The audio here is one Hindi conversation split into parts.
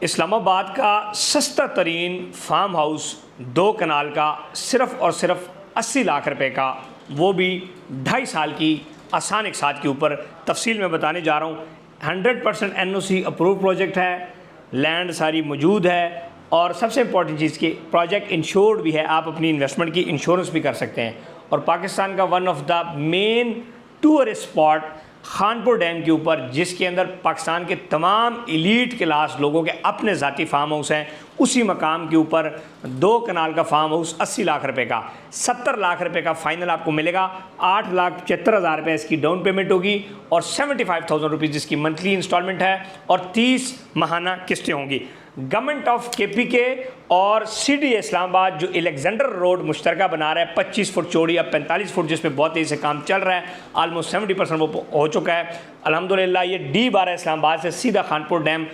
इस्लामाबाद का सस्ता तरीन फार्म हाउस 2 कनाल का सिर्फ़ और सिर्फ 80 लाख रुपए का, वो भी 2.5 साल की आसान एक साथ के ऊपर तफसील में बताने जा रहा हूँ। 100% NOC अप्रूव प्रोजेक्ट है, लैंड सारी मौजूद है और सबसे इम्पॉर्टेंट चीज़ की प्रोजेक्ट इंश्योर्ड भी है। आप अपनी इन्वेस्टमेंट की इंश्योरेंस भी कर सकते हैं। और पाकिस्तान का one of the main tourist spot Khanpur dam के ऊपर, जिसके अंदर पाकिस्तान के तमाम एलीट क्लास लोगों के अपने ज़ाती फार्म हाउस हैं, उसी मकाम के ऊपर 2 कनाल का फार्म हाउस 80 लाख रुपए का, 70 लाख रुपए का फाइनल आपको मिलेगा। 8,75,000 रुपये इसकी डाउन पेमेंट होगी और 75,000 रुपीज़ जिसकी मंथली इंस्टॉलमेंट है और 30 माहाना किस्तें होंगी। गवर्नमेंट ऑफ KPK और CDA इस्लामाबाद जो अलेक्जेंडर रोड मुश्तरका बना रहा है 25 फुट चौड़ी अब 45 फुट, जिस पे बहुत तेज़ी से काम चल रहा है, ऑलमोस्ट 70% वो हो चुका है अल्हम्दुलिल्लाह। ये D12 इस्लामाबाद से सीधा खानपुर डैम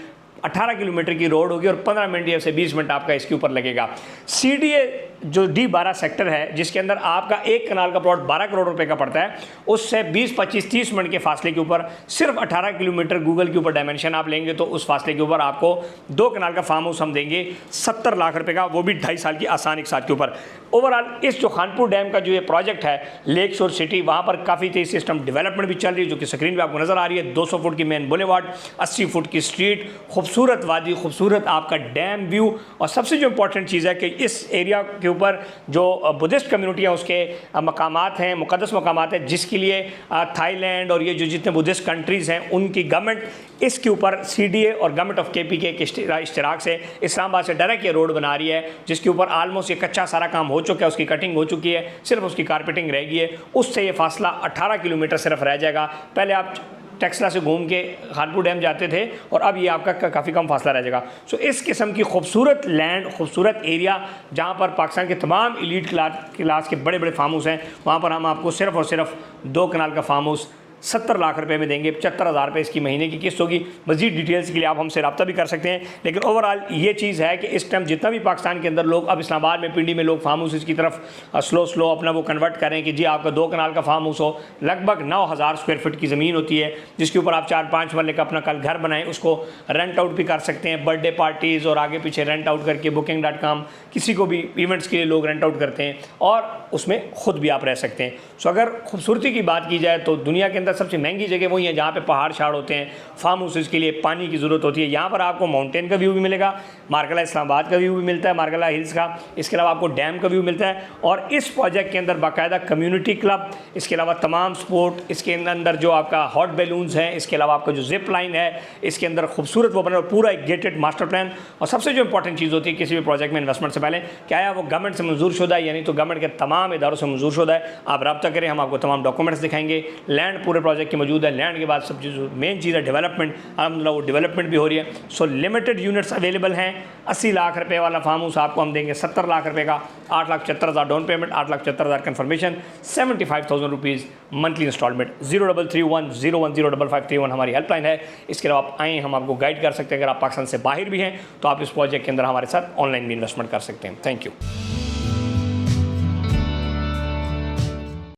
18 किलोमीटर की रोड होगी और 15 मिनट या से 20 मिनट आपका इसके ऊपर लगेगा। CDA जो D12 सेक्टर है, जिसके अंदर आपका 1 कनाल का प्लॉट 12 करोड़ रुपए का पड़ता है, उससे 20, 25, 30 मिनट के फासले के ऊपर सिर्फ 18 किलोमीटर गूगल के ऊपर डायमेंशन आप लेंगे तो उस फासले के ऊपर आपको 2 कनाल का फार्म हाउस हम देंगे 70 लाख रुपए का, वो भी 2.5 साल की आसान एक साथ के ऊपर। ओवरऑल इस जो खानपुर डैम का जो ये प्रोजेक्ट है लेक शोर सिटी, वहाँ पर काफ़ी तेज़ सिस्टम डेवलपमेंट भी चल रही है, जो कि स्क्रीन पर आपको नज़र आ रही है। 200 फुट की मेन बुलेवार्ड, 80 फुट की स्ट्रीट, खूबसूरत वादी, खूबसूरत आपका डैम व्यू। और सबसे जो इंपॉर्टेंट चीज़ है कि इस एरिया के ऊपर जो बुद्धिस्ट कम्युनिटी है उसके मकामात हैं, मुक़द्दस मकामात हैं, जिसके लिए थाईलैंड और ये जो जितने बुद्धिस्ट कंट्रीज़ हैं उनकी गवर्नमेंट इसके ऊपर CDA और गवर्नमेंट ऑफ KPK के इश्तराक से इस्लामाबाद से डायरेक्ट ये रोड बना रही है, जिसके ऊपर आलमोस्ट ये कच्चा सारा काम हो चुका है, उसकी कटिंग हो चुकी है, सिर्फ उसकी कारपेटिंग रह गई है। उससे ये फासला 18 किलोमीटर सिर्फ रह जाएगा। पहले आप टेक्सला से घूम के खानपुर डैम जाते थे और अब ये आपका काफ़ी कम फासला रह जाएगा। सो इस किस्म की खूबसूरत लैंड, खूबसूरत एरिया जहाँ पर पाकिस्तान के तमाम एलीट क्लास के बड़े बड़े फार्म हाउस हैं, वहाँ पर हम आपको सिर्फ और सिर्फ 2 कनाल का फार्म हाउस 70 लाख रुपए में देंगे। 75,000 रुपये इसकी महीने की किस्त होगी। मज़ीद डिटेल्स के लिए आप हमसे रब्ता भी कर सकते हैं। लेकिन ओवरऑल ये चीज़ है कि इस टाइम जितना भी पाकिस्तान के अंदर लोग, अब इस्लामाबाद में, पिंडी में लोग फार्म हाउस की तरफ स्लो अपना वो कन्वर्ट करें कि जी आपका 2 कनाल का फार्म हाउस हो, लगभग 9,000 स्क्वायर फीट की ज़मीन होती है, जिसके ऊपर आप 4-5 मरले का अपना कल घर बनाएं, उसको रेंट आउट भी कर सकते हैं। बर्थडे पार्टीज़ और आगे पीछे रेंट आउट करके booking.com किसी को भी इवेंट्स के लिए लोग रेंट आउट करते हैं और उसमें ख़ुद भी आप रह सकते हैं। सो अगर खूबसूरती की बात की जाए तो दुनिया के अंदर सबसे महंगी जगह वही है जहाँ पे पहाड़ शाड़ होते हैं, फार्म हाउसेस के लिए पानी की ज़रूरत होती है। यहाँ पर आपको माउंटेन का व्यू भी मिलेगा, मार्कला इस्लामाबाद का व्यू भी मिलता है, मार्कला हिल्स का, इसके अलावा आपको डैम का व्यू मिलता है। और इस प्रोजेक्ट के अंदर बाकायदा कम्युनिटी क्लब, इसके अलावा तमाम स्पोर्ट, इसके अंदर जो आपका हॉट बैलून्स हैं, इसके अलावा आपका जो जिप लाइन है, इसके अंदर खूबसूरत वो बना, पूरा एक गेटेड मास्टर प्लान। और सबसे जो इंपॉर्टेंट चीज़ होती है किसी भी प्रोजेक्ट में इन्वेस्टमेंट से पहले, क्या है वो गवर्नमेंट से मंजूर शुदा है, यानी तो गवर्नमेंट के तमाम इदारों से मंजूर शुदा है। आप रब्ता करें, हम आपको तमाम डॉक्यूमेंट्स दिखाएंगे। लैंड पूरे प्रोजेक्ट की मौजूद है। लैंड के बाद सब चीज़ मेन चीज़ है डेवलपमेंट, अलहमदुलिल्लाह वो डेवलपमेंट भी हो रही है। सो लिमिटेड यूनिट्स अवेलेबल हैं। 80 लाख रुपए वाला फार्म हाउस आपको हम देंगे 70 लाख रुपए का, 8,75,000 down payment, 8,75,000 confirmation, 75,000 rupees monthly installment. 0331010551 हमारी हेल्पलाइन है। इसके अलावा आप आएँ, हम आपको गाइड कर सकते हैं। अगर आप पाकिस्तान से बाहर भी हैं तो आप इस प्रोजेक्ट के अंदर हमारे साथ ऑनलाइन भी इन्वेस्टमेंट कर सकते हैं। Thank you.